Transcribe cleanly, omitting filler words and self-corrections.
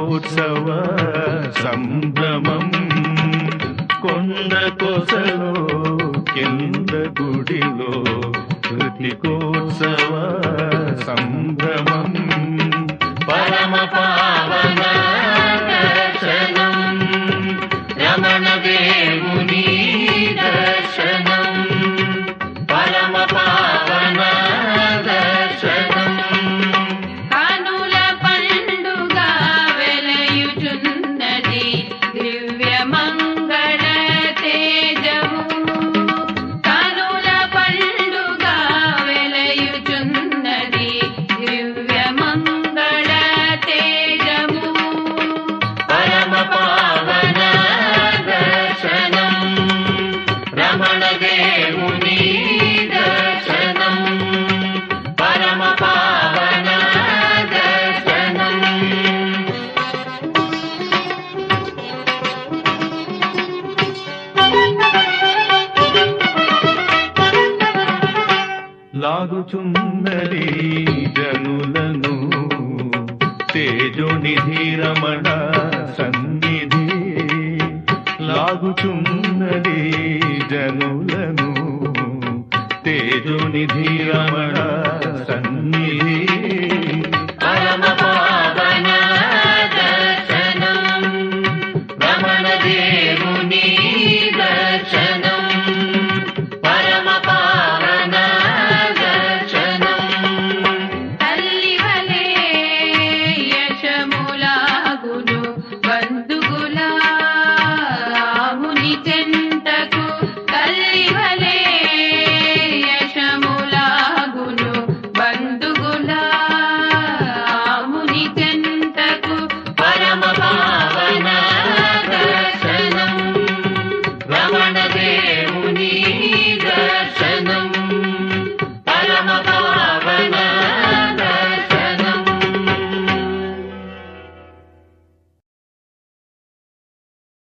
ఘటికోత్సవ సంభ్రమం కొండ కొసలో కింద గుడిలో ఘటికోత్సవ సంభ్రమం పరమ పావన దర్శనం రమణ దేవుని దర్శనం పరమ పావన దర్శనం కనుల పండుగ వెలయుచున్నది దివ్య మంగళ తేజము కనుల పండుగ వెలయుచున్నది దివ్య మంగళ తేజము పరమ పావన దర్శనం రమణ దేవుని దర్శనం పరమ పావన దర్శనం లాగుచున్నది జనులను తేజోనిధి రమణ సన్నిధి లాగుచున్నది జనులను తేజోనిధి రమణ సన్నిధి